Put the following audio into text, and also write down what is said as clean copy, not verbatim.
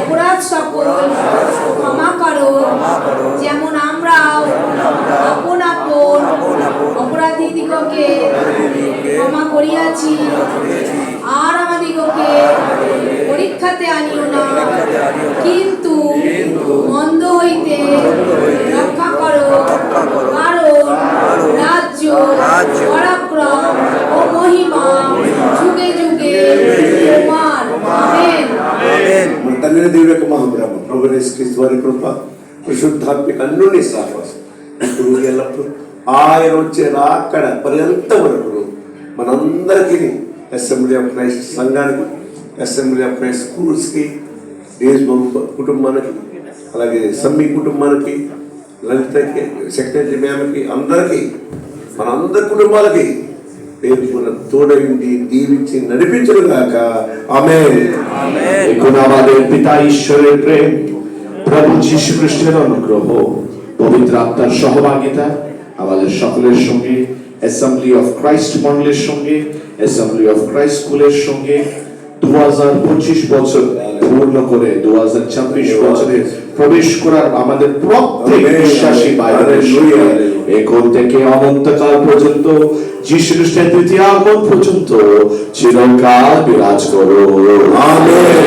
অপরাধ সকল ক্ষমা করো, যেমন আমরাও আপন আপন অপরাধীদিগকে ক্ষমা করিয়াছি। আর আমাদিগকে পরীক্ষাতে আনিও না, কিন্তু মন্দ হইতে রক্ষা করো, কারণ রাজ্য, পরাক্রম ও মহিমা যুগে যুগে তোমার। আমেন। మన తండ్రి దేవుని యొక్క మహాప్రభు ప్రభు యేసుక్రీస్తు వారి కృప పరిశుద్ధాత్మిక అన్యోన్య సహవాసం ఇప్పుడు ఎల్లప్పుడు ఆయన వచ్చే రాకడ పర్యంత వరకు మనందరికీ అసెంబ్లీ ఆఫ్ క్రైస్ట్ సంఘానికి, అసెంబ్లీ ఆఫ్ క్రైస్ట్ స్కూల్స్కి, డేస్ కుటుంబానికి, అలాగే సమ్మి కుటుంబానికి, లలితకి, సెక్రటరీ మ్యామ్కి, అందరికీ మనందరి కుటుంబాలకి పేరుకున్న తోడైంది దీవించి నడిపించును గాక। ఆమేన్। এখন আমাদের পিতা ঈশ্বরের প্রেম, প্রভু যীশু খ্রিস্টের অনুগ্রহ, পবিত্র আত্মার সহভাগিতা আমাদের সকলের সঙ্গে, অ্যাসেম্বলি অফ ক্রাইস্ট মন্ডলের সঙ্গে, অ্যাসেম্বলি অফ ক্রাইস্ট স্কুলের সঙ্গে 2025 বছর পূর্ণ করে 2026 বছরে প্রবেশ করার আমাদের প্রত্যেক বিশ্বাসী ভাইদের সঙ্গে এখন থেকে অনন্তকাল পর্যন্ত যীশু খ্রিস্টের দ্বিতীয় আগমন পর্যন্ত চিরকাল বিরাজ করো। আমেন।